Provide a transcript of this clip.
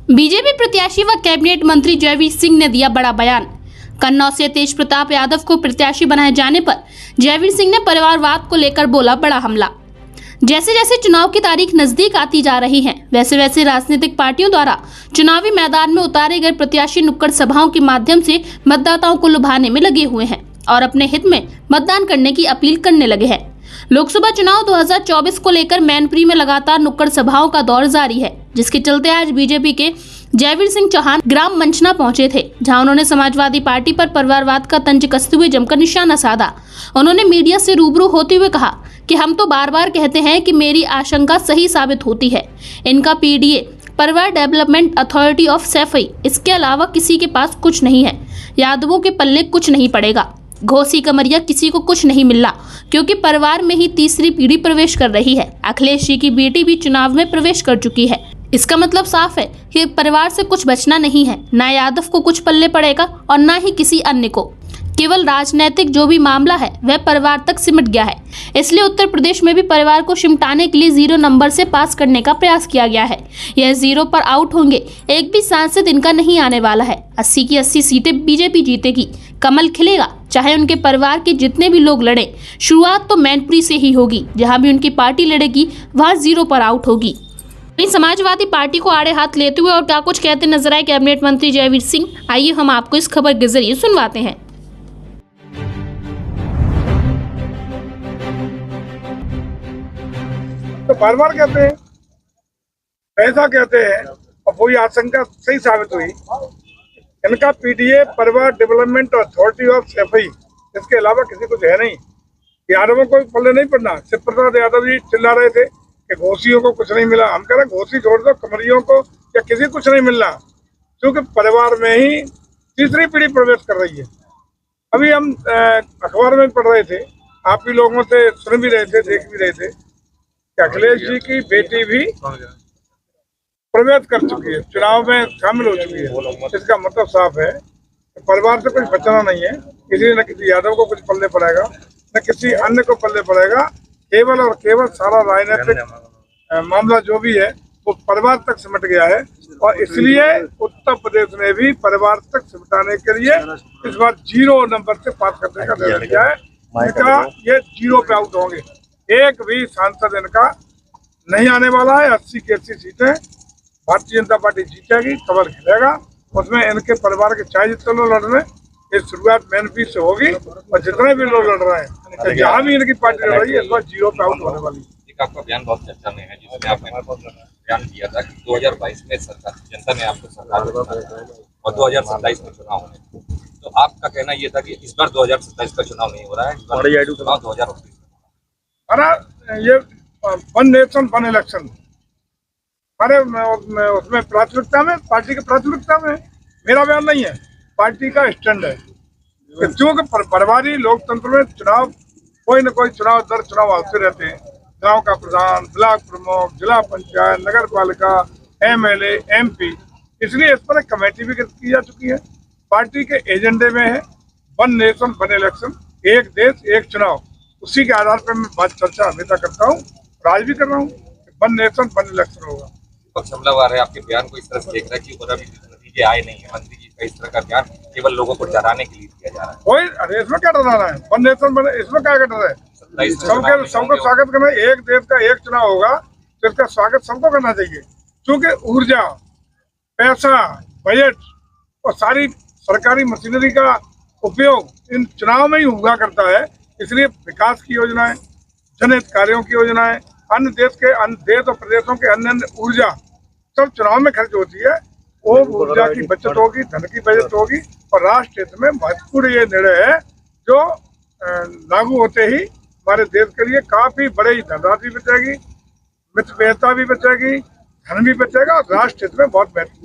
BJP प्रत्याशी व cabinet मंत्री जयवीर सिंह ने दिया बड़ा बयान। कन्नौज से तेज प्रताप यादव को प्रत्याशी बनाए जाने पर जयवीर सिंह ने परिवारवाद को लेकर बोला बड़ा हमला। जैसे जैसे चुनाव की तारीख नजदीक आती जा रही है, वैसे वैसे राजनीतिक पार्टियों द्वारा चुनावी मैदान में उतारे गए प्रत्याशी नुक्कड़ सभाओं के माध्यम से मतदाताओं को लुभाने में लगे हुए हैं और अपने हित में मतदान करने की अपील करने लगे हैं। लोकसभा चुनाव 2024 को लेकर मैनपुरी में लगातार नुक्कड़ सभाओं का दौर जारी है, जिसके चलते आज बीजेपी के जयवीर सिंह चौहान ग्राम मंचना पहुंचे थे, जहां उन्होंने समाजवादी पार्टी पर परिवारवाद का तंज कसते हुए जमकर निशाना साधा। उन्होंने मीडिया से रूबरू होते हुए कहा कि हम तो बार बार कहते हैं कि मेरी आशंका सही साबित होती है। इनका पीडीए परिवार डेवलपमेंट अथॉरिटी ऑफ सैफई, इसके अलावा किसी के पास कुछ नहीं है। यादवों के पल्ले कुछ नहीं पड़ेगा। घोसी कमरिया किसी को कुछ नहीं मिला, क्योंकि परिवार में ही तीसरी पीढ़ी प्रवेश कर रही है। अखिलेश जी की बेटी भी चुनाव में प्रवेश कर चुकी है। इसका मतलब साफ है कि परिवार से कुछ बचना नहीं है। ना यादव को कुछ पल्ले पड़ेगा और ना ही किसी अन्य को। केवल राजनीतिक जो भी मामला है वह परिवार तक सिमट गया है। इसलिए उत्तर प्रदेश में भी परिवार को सिमटाने के लिए 0 नंबर से पास करने का प्रयास किया गया है। यह 0 पर आउट होंगे। एक भी सांसद इनका नहीं आने वाला है। 80 की 80 सीटें बीजेपी जीतेगी। कमल खिलेगा, चाहे उनके परिवार के जितने भी लोग लड़े। शुरुआत तो मैनपुरी से ही होगी। जहां भी उनकी पार्टी लड़ेगी वहां 0 पर आउट होगी। वहीं समाजवादी पार्टी को आड़े हाथ लेते हुए और क्या कुछ कहते नजर आए कैबिनेट मंत्री जयवीर सिंह, आइए हम आपको इस खबर के जरिए सुनवाते हैं। तो बार बार कहते हैं, ऐसा कहते हैं और वही आशंका सही साबित हुई। इनका पीडीए परिवार डेवलपमेंट अथॉरिटी ऑफ सैफई, इसके अलावा किसी कुछ है नहीं। यादवों को पल्ले नहीं पड़ना। शिव प्रसाद यादव जी चिल्ला रहे थे कि घोसियों को कुछ नहीं मिला। हम कह रहे घोसी छोड़ दो, कमरियों को या किसी कुछ नहीं मिलना, क्योंकि परिवार में ही तीसरी पीढ़ी प्रवेश कर रही है। अभी हम अखबार में पढ़ रहे थे, आप भी लोगों से सुन भी रहे थे, देख भी रहे थे, अखिलेश जी की बेटी भी प्रवेश कर चुकी है, चुनाव में शामिल हो चुकी है। इसका मतलब साफ है कि परिवार से कुछ बचना नहीं है। किसी न किसी यादव को कुछ पल्ले पड़ेगा, न किसी अन्य को पल्ले पड़ेगा। केवल और केवल सारा राजनीतिक मामला जो भी है वो परिवार तक सिमट गया है और इसलिए उत्तर प्रदेश में भी परिवार तक सिमटाने के लिए इस बार 0 नंबर से पास करने का निर्णय किया है। इनका ये 0 पे आउट होंगे। एक भी सांसद इनका नहीं आने वाला है। 80 की 80 सीटें भारतीय जनता पार्टी जीतेगी, कमल खिलेगा। उसमें इनके परिवार के चाहे जितने लोग लड़ रहे हैं, ये शुरुआत मैनपुरी से होगी और जितने भी लोग लड़ रहे हैं, जहाँ भी इनकी पार्टी लड़ रही है, इस बार 0 पे आउट होने वाली है। आपका बयान बहुत चर्चा में है, जिसमें आपने बयान दिया था कि 2022 में सरकार जनता ने आपको सरकार और 2027 में चुनाव होने। तो आपका कहना ये था कि इस बार 2027 का चुनाव नहीं हो रहा है, इस बार चुनाव 2029। अरे ये वन नेशन वन इलेक्शन, अरे उसमें प्राथमिकता में, पार्टी की प्राथमिकता में मेरा बयान नहीं है, पार्टी का स्टैंड है। क्योंकि परिवारी लोकतंत्र में चुनाव, कोई न कोई चुनाव दर चुनाव आते रहते हैं। गांव का प्रधान, ब्लॉक प्रमुख, जिला पंचायत, नगर पालिका, एमएलए, एमपी, इसलिए इस पर एक कमेटी भी गठित की जा चुकी है। पार्टी के एजेंडे में है वन नेशन वन इलेक्शन, एक देश एक चुनाव। उसी के आधार पर मैं बात चर्चा हमेशा करता हूँ, आज भी कर रहा हूँ। वन नेशन वन इलेक्शन होगा। हमलावर है आपके बयान को इस तरह से देख रहा है कि अभी नतीजे आए नहीं है। मंत्री जी का इस तरह का बयान केवल लोगों को डराने के लिए दिया जा रहा है। कोई, अरे इसमें क्या डराना है? वन नेशन वन, इसमें क्या डर है? सबको स्वागत करना। एक देश का एक चुनाव होगा तो इसका स्वागत सबको करना चाहिए, क्योंकि ऊर्जा, पैसा, बजट और सारी सरकारी मशीनरी का उपयोग इन चुनाव में ही हुआ करता है। इसलिए विकास की योजनाएं, जनहित कार्यों की योजनाएं, अन्य देश और प्रदेशों के अन्य ऊर्जा सब चुनाव में खर्च होती है। वो ऊर्जा की बचत होगी, धन की बचत होगी और राष्ट्र हित में महत्वपूर्ण ये निर्णय है जो लागू होते ही हमारे देश के लिए काफी बड़ी धनराशि बचेगी, मितव्ययता भी बचेगी, धन भी बचेगा और राष्ट्र हित में बहुत महत्वपूर्ण